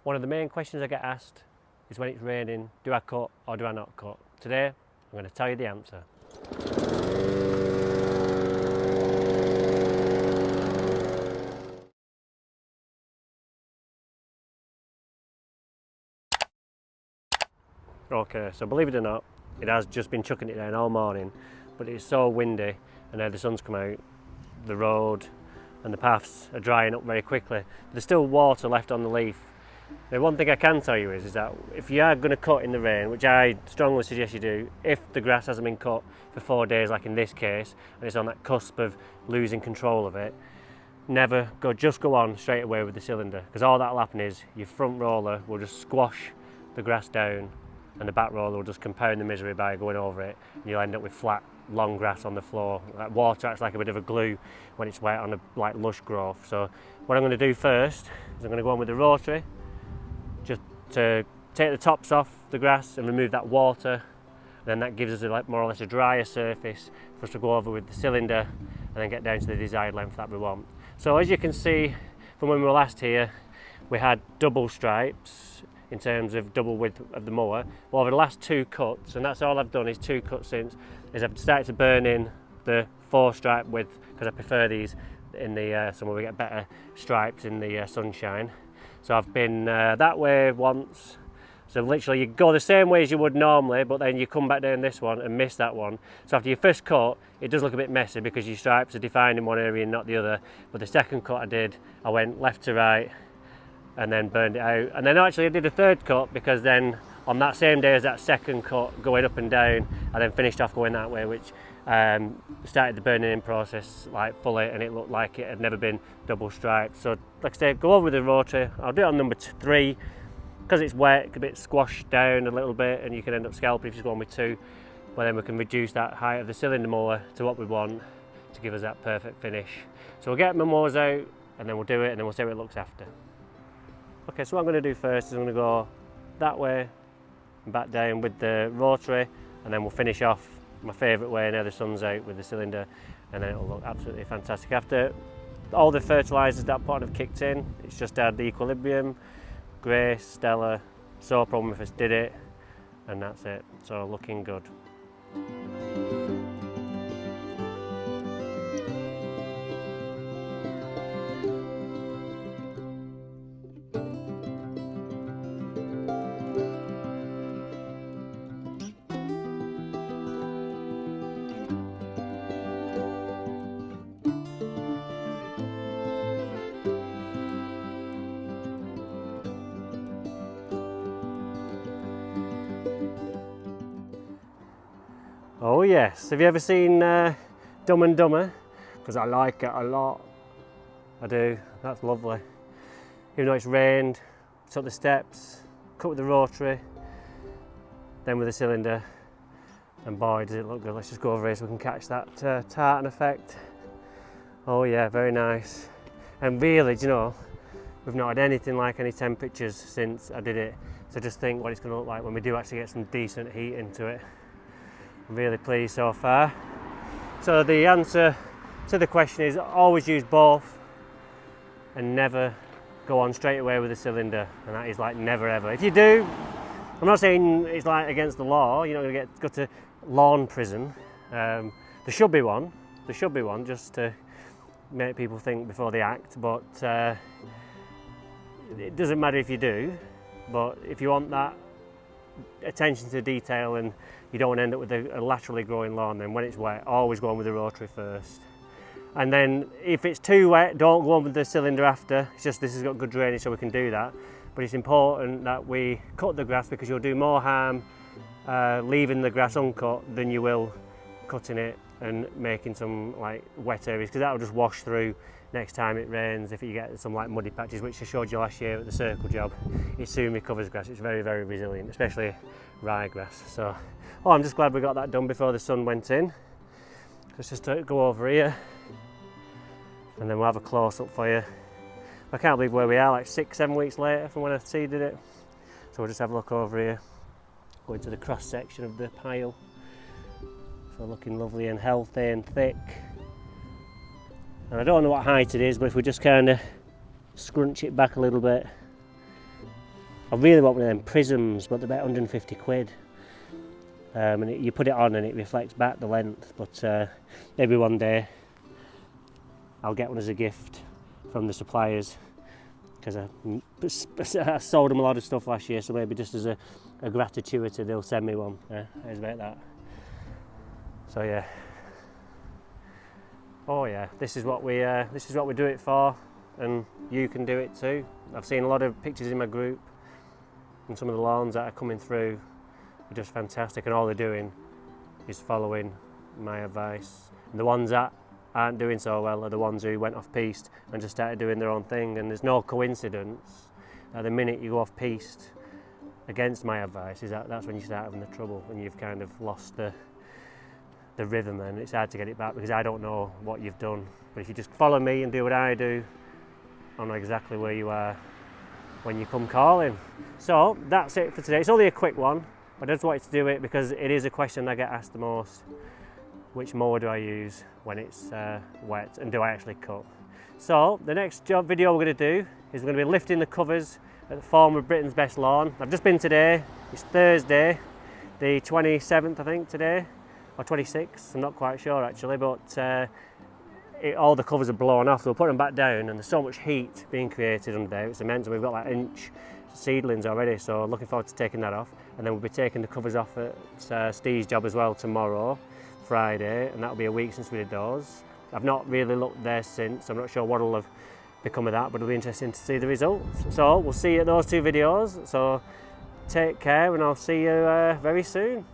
One of the main questions I get asked is when it's raining, do I cut or do I not cut? Today, I'm going to tell you the answer. Okay, so believe it or not, it has just been chucking it down all morning, but it's so windy and now the sun's come out, the road and the paths are drying up very quickly. There's still water left on the leaf. Now, one thing I can tell you is that if you are going to cut in the rain, which I strongly suggest you do, if the grass hasn't been cut for 4 days like in this case, and it's on that cusp of losing control of it, just go on straight away with the cylinder, because all that'll happen is your front roller will just squash the grass down and the back roller will just compound the misery by going over it, and you'll end up with flat, long grass on the floor. Like water acts like a bit of a glue when it's wet on a like lush growth. So what I'm going to do first is I'm going to go on with the rotary, just to take the tops off the grass and remove that water, and then that gives us more or less a drier surface for us to go over with the cylinder and then get down to the desired length that we want. So as you can see from when we were last here, we had double stripes in terms of double width of the mower. Well, over the last 2 cuts, and that's all I've done is 2 cuts since, is I've started to burn in the 4 stripe width, because I prefer these in the summer. We get better stripes in the sunshine. So I've been that way once, so literally you go the same way as you would normally, but then you come back down this one and miss that one. So after your first cut, it does look a bit messy because your stripes are defined in one area and not the other. But the second cut I went left to right and then burned it out. And then actually I did a 3rd cut, because then on that same day as that second cut, going up and down, I then finished off going that way, which started the burning in process like fully, and it looked like it had never been double striped. So like I said, go over with the rotary. I'll do it on number 3, because it's wet, it's a bit squashed down a little bit, and you can end up scalping if you just go on with 2. Well, then we can reduce that height of the cylinder mower to what we want to give us that perfect finish. So we'll get my mowers out and then we'll do it, and then we'll see how it looks after. Okay, so what I'm going to do first is I'm going to go that way and back down with the rotary, and then we'll finish off my favourite way now the sun's out with the cylinder, and then it'll look absolutely fantastic. After all the fertilisers that pot have kicked in, it's just add the Equilibrium, Grace, Steller, so problem if I did it, and that's it. So looking good. Oh yes, have you ever seen Dumb and Dumber? Because I like it a lot. I do, that's lovely. Even though it's rained, took the steps, cut with the rotary, then with the cylinder, and boy does it look good. Let's just go over here so we can catch that tartan effect. Oh yeah, very nice. And really, do you know, we've not had anything like any temperatures since I did it. So just think what it's going to look like when we do actually get some decent heat into it. I'm really pleased so far. So the answer to the question is always use both and never go on straight away with a cylinder, and that is like never ever. If you do, I'm not saying it's like against the law, you're not going to go to lawn prison. There should be one just to make people think before they act, but it doesn't matter if you do. But if you want that attention to detail and you don't want to end up with a laterally growing lawn, then when it's wet, always go on with the rotary first. And then if it's too wet, don't go on with the cylinder after. It's just this has got good drainage, so we can do that. But it's important that we cut the grass, because you'll do more harm leaving the grass uncut than you will cutting it and making some like wet areas, because that'll just wash through next time it rains. If you get some like muddy patches, which I showed you last year at the circle job, it soon recovers grass. It's very, very resilient, especially ryegrass. So, I'm just glad we got that done before the sun went in. Let's just go over here and then we'll have a close up for you. I can't believe where we are, like 6-7 weeks later from when I seeded it. So we'll just have a look over here, go into the cross section of the pile. So looking lovely and healthy and thick. And I don't know what height it is, but if we just kind of scrunch it back a little bit, I really want one of them prisms, but they're about 150 quid. And you put it on and it reflects back the length, but maybe one day I'll get one as a gift from the suppliers, because I sold them a lot of stuff last year, so maybe just as a gratuity they'll send me one. Yeah, it's about that. So yeah. Oh yeah, this is what we do it for, and you can do it too. I've seen a lot of pictures in my group, and some of the lawns that are coming through are just fantastic, and all they're doing is following my advice. And the ones that aren't doing so well are the ones who went off piste and just started doing their own thing, and there's no coincidence that the minute you go off piste against my advice is that's when you start having the trouble, when you've kind of lost the rhythm, and it's hard to get it back, because I don't know what you've done. But if you just follow me and do what I do, I know exactly where you are when you come calling. So that's it for today. It's only a quick one, but I just wanted to do it because it is a question I get asked the most. Which mower do I use when it's wet, and do I actually cut? So the next video we're going to do is we're going to be lifting the covers at the farm of Britain's Best Lawn. I've just been today. It's Thursday, the 27th I think today, or 26th, I'm not quite sure actually, but all the covers are blown off, so we'll put them back down, and there's so much heat being created under there, it's immense, and we've got like inch seedlings already, so looking forward to taking that off. And then we'll be taking the covers off at Steve's job as well tomorrow, Friday, and that'll be a week since we did those. I've not really looked there since, I'm not sure what'll have become of that, but it'll be interesting to see the results. So we'll see you at those two videos, so take care, and I'll see you very soon.